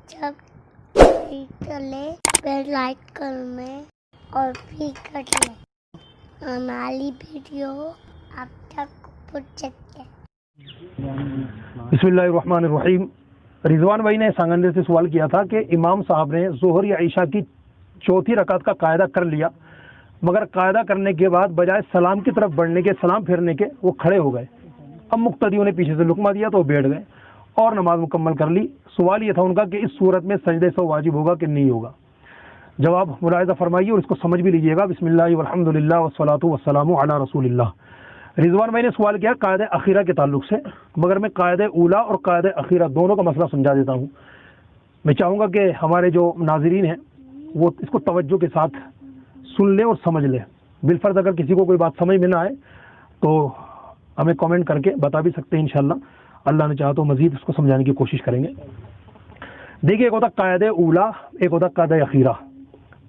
जब चले bell like करने और भी कर ले हमारी वीडियो आप तक पहुंच सके। बिस्मिल्लाहिर्रहमानिर्रहीम। रिजवान भाई ने सांगंदे से सवाल किया था कि इमाम साहब ने ज़ोहर या ईशा की चौथी रकात का कायदा कर लिया, मगर कायदा करने के बाद बजाय सलाम की तरफ बढ़ने के, सलाम फेरने के, वो खड़े हो गए। अब मुक्तदियों ने पीछे से लुकमा दिया तो वो बैठ गए और नमाज मुकम्मल कर ली। सवाल ये था उनका कि इस सूरत में सजदे सो वाजिब होगा कि नहीं होगा। जवाब मुलाहिज़ा फरमाइए और इसको समझ भी लीजिएगा। बिस्मिल्लाह वल्हम्दुलिल्लाह वस्सलातु वस्सलामु अला रसूलिल्लाह। रिजवान भाई ने सवाल किया कायदे अखीरा के ताल्लुक से, मगर मैं कायदे ऊला और कायदे अखीरा दोनों का मसला समझा देता हूँ। मैं चाहूँगा कि हमारे जो नाज़रीन हैं वो इसको तवज्जो के साथ सुन लें और समझ लें। बिलफर्ज अगर किसी को कोई बात समझ में ना आए तो हमें कमेंट करके बता भी सकते हैं। इंशाल्लाह अल्लाह ने चाहा तो मज़ीद इसको समझाने की कोशिश करेंगे। देखिए, एक होता कायदे ऊला, एक होता कायदे अखीरा।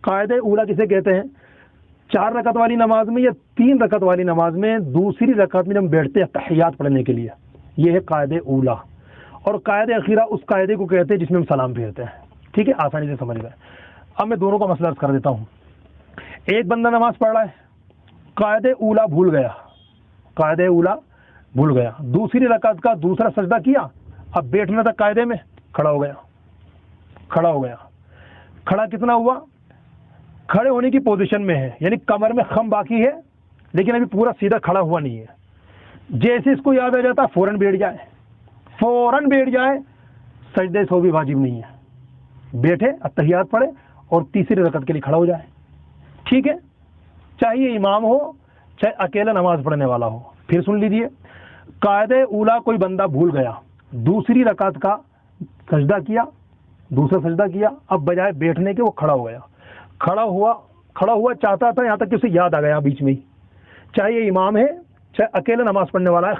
कायदे ऊला किसे कहते हैं? 4 रकत वाली नमाज में या 3 रकत वाली नमाज में दूसरी रकत में जब बैठते हैं तहियात पढ़ने के लिए, ये है कायदे ऊला। और कायदे अखीरा उस कायदे को कहते हैं जिसमें हम सलाम फेरते हैं। ठीक है, आसानी से समझ गए। अब मैं दोनों का मसला अर्ज कर देता हूँ। एक बंदा नमाज पढ़ रहा है, कायदे ऊला भूल गया, कायदे ऊला भूल गया, दूसरी रकात का दूसरा सजदा किया, अब बैठना था कायदे में, खड़ा हो गया, खड़ा हो गया। खड़ा कितना हुआ? खड़े होने की पोजीशन में है, यानी कमर में खम बाकी है लेकिन अभी पूरा सीधा खड़ा हुआ नहीं है। जैसे इसको याद आ जाता फौरन बैठ जाए, फौरन बैठ जाए, सजदे सो भी वाजिब नहीं है। बैठे, अत्तहियात पढ़े और तीसरी रकत के लिए खड़ा हो जाए। ठीक है, चाहे इमाम हो चाहे अकेला नमाज पढ़ने वाला हो। फिर सुन लीजिए, कायदे ऊला कोई बंदा भूल गया, दूसरी रकात का सजदा किया, दूसरा सजदा किया, अब बजाय बैठने के वो खड़ा हो गया। खड़ा हुआ चाहता था, यहाँ तक कि उसे याद आ गया बीच में ही, चाहे ये इमाम है चाहे अकेला नमाज पढ़ने वाला है,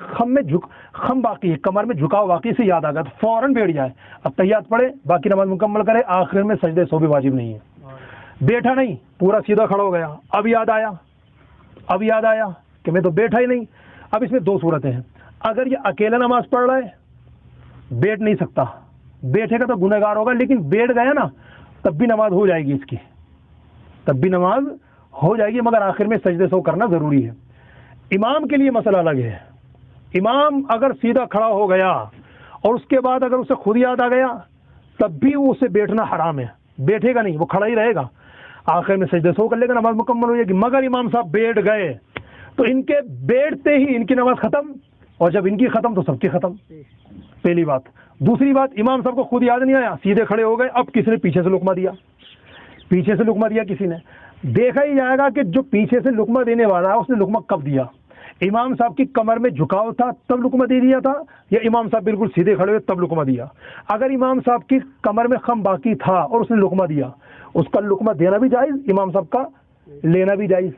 खम बाकी है, कमर में झुकाव बाकी, से याद आ गया तो फौरन बैठ जाए, अब तहियात पढ़े, बाकी नमाज मुकम्मल करे, आखिर में सजदे सो भी वाजिब नहीं है। बैठा नहीं, पूरा सीधा खड़ा हो गया, अब याद आया कि मैं तो बैठा ही नहीं। अब इसमें 2 सूरतें हैं। अगर ये अकेला नमाज पढ़ रहा है, बैठ नहीं सकता, बैठेगा तो गुनहगार होगा, लेकिन बैठ गया ना तब भी नमाज हो जाएगी इसकी, तब भी नमाज हो जाएगी, मगर आखिर में सजदे सो करना ज़रूरी है। इमाम के लिए मसला अलग है। इमाम अगर सीधा खड़ा हो गया और उसके बाद अगर उसे खुद याद आ गया तब भी उसे बैठना हराम है, बैठेगा नहीं, वो खड़ा ही रहेगा, आखिर में सजदे सो कर लेगा, नमाज मुकम्मल हो जाएगी। मगर इमाम साहब बैठ गए तो इनके बैठते ही इनकी नमाज खत्म, और जब इनकी खत्म तो सबकी खत्म। पहली बात। दूसरी बात, इमाम साहब को खुद याद नहीं आया, सीधे खड़े हो गए, अब किसी ने पीछे से लुकमा दिया, पीछे से लुकमा दिया किसी ने। देखा ही जाएगा कि जो पीछे से लुकमा देने वाला है उसने लुकमा कब दिया। इमाम साहब की कमर में झुकाव था तब लुकमा दे दिया था, या इमाम साहब बिल्कुल सीधे खड़े हुए तब लुकमा दिया। अगर इमाम साहब की कमर में खम बाकी था और उसने लुकमा दिया, उसका लुकमा देना भी जायज़, इमाम साहब का लेना भी जायज़।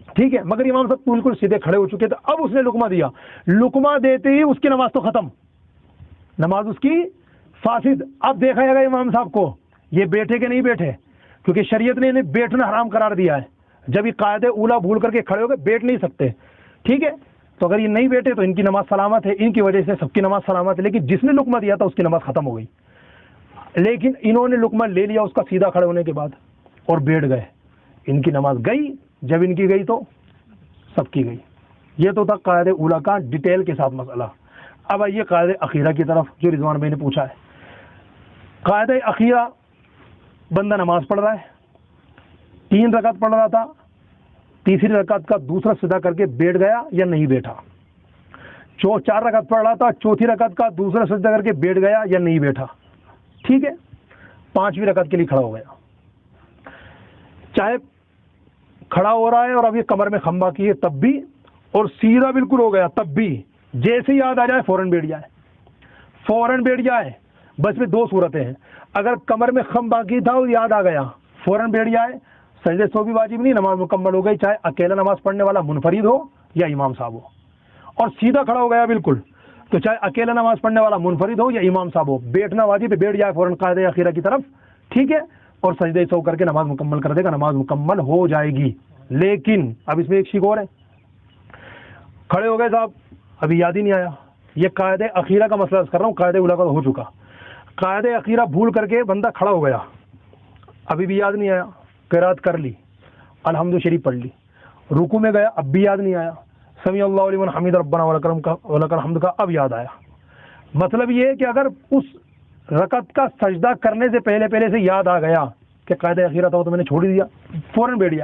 ठीक है, मगर इमाम साहब बिल्कुल सीधे खड़े हो चुके थे, अब उसने लुकमा दिया, लुकमा देते ही उसकी नमाज तो खत्म, नमाज उसकी फासिद। अब देखा जाएगा इमाम साहब को ये बैठे कि नहीं बैठे, क्योंकि शरीयत ने इन्हें बैठना हराम करार दिया है। जब ये कायदे ऊला भूल करके खड़े हो गए, बैठ नहीं सकते। ठीक है, तो अगर ये नहीं बैठे तो इनकी नमाज सलामत है, इनकी वजह से सबकी नमाज सलामत है, लेकिन जिसने लुकमा दिया था उसकी नमाज खत्म हो गई। लेकिन इन्होंने लुकमा ले लिया उसका सीधा खड़े होने के बाद और बैठ गए, इनकी नमाज गई, जब इनकी गई तो सबकी गई। ये तो था कायदे ऊला का डिटेल के साथ मसला। अब आइए कायदे अखीरा की तरफ, जो रिजवान भाई ने पूछा है। कायदे अखीरा, बंदा नमाज पढ़ रहा है, 3 रकात पढ़ रहा था, तीसरी रकात का दूसरा सजदा करके बैठ गया या नहीं बैठा। 4 रकात पढ़ रहा था, चौथी रकात का दूसरा सजदा करके बैठ गया या नहीं बैठा। ठीक है, 5वीं रकात के लिए खड़ा हो गया, चाहे खड़ा हो रहा है और अभी कमर में खम बाकी है तब भी, और सीधा बिल्कुल हो गया तब भी, जैसे ही याद आ जाए फौरन बैठ जाए, फौरन बैठ जाए। बस में 2 सूरतें हैं। अगर कमर में खम बाकी था और याद आ गया, फौरन बैठ जाए, सजदे सो भी वाजिब नहीं, नमाज मुकम्मल हो गई, चाहे अकेला नमाज पढ़ने वाला मुनफरिद हो या इमाम साहब हो। और सीधा खड़ा हो गया बिल्कुल, तो चाहे अकेला नमाज पढ़ने वाला मुनफरिद हो या इमाम साहब हो, बैठना वाजिब है, बैठ जाए फौरन कायदे अखीरा की तरफ। ठीक है, और सजदे सो करके नमाज मुकम्मल कर देगा, नमाज मुकम्मल हो जाएगी। लेकिन अब इसमें एक शिक और है, खड़े हो गए साहब, अभी याद ही नहीं आया। ये कायदे अखीरा का मसला कर रहा हूँ, कायदे उला का हो चुका। قاعدہ اخیرہ بھول کر کے بندہ کھڑا ہو گیا، ابھی بھی یاد نہیں آیا، قرات کر لی، الحمد شریف پڑھ لی، رکوع میں گیا اب بھی یاد نہیں آیا، سمیع اللہ لمن حمید ربنا ولک الحمد کا اب یاد آیا۔ مطلب یہ ہے کہ اگر اس رکعت کا سجدہ کرنے سے پہلے سے یاد آ گیا کہ قاعدہ اخیرہ تھا تو میں نے چھوڑ ہی دیا، فوراً بیٹھ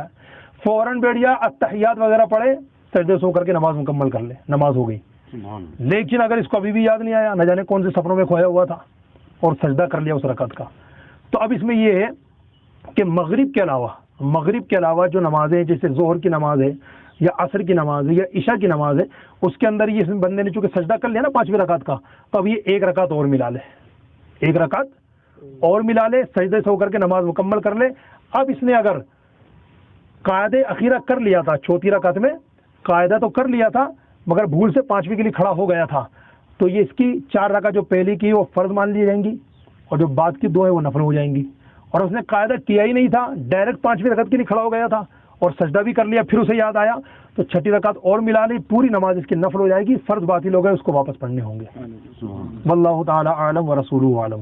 گیا اتحیات وغیرہ پڑھے، سجدے سو کر کے نماز مکمل کر لے، نماز ہو گئی۔ لیکن اگر اس کو ابھی بھی یاد نہیں آیا، نہ جانے کون سے سفروں میں کھویا ہوا تھا اور سجدہ کر لیا اس رکعت کا، تو اب اس میں یہ ہے کہ مغرب کے علاوہ جو نمازیں جیسے ظہر کی نماز ہے یا عصر کی نماز ہے یا عشاء کی نماز ہے، اس کے اندر یہ بندے نے چونکہ سجدہ کر لیا نا 5ویں رکعت کا، تو اب یہ ایک رکعت اور ملا لے، سجدے سے ہو کر کے نماز مکمل کر لے۔ اب اس نے اگر قاعدہ اخیرہ کر لیا تھا، چوتھی رکعت میں قاعدہ تو کر لیا تھا مگر بھول سے 5ویں کے لیے کھڑا ہو گیا تھا، تو یہ اس کی 4 رکعت جو پہلی کی وہ فرض مان لی جائیں گی اور جو بعد کی 2 ہیں وہ نفل ہو جائیں گی۔ اور اس نے قاعدہ کیا ہی نہیں تھا، ڈائریکٹ 5ویں رکعت کے لیے کھڑا ہو گیا تھا اور سجدہ بھی کر لیا، پھر اسے یاد آیا تو 6ٹھی رکعت اور ملا لی، پوری نماز اس کی نفل ہو جائے گی، فرض باطل ہو گئے، اس کو واپس پڑھنے ہوں گے۔ واللہ تعالی اعلم ورسولہ اعلم۔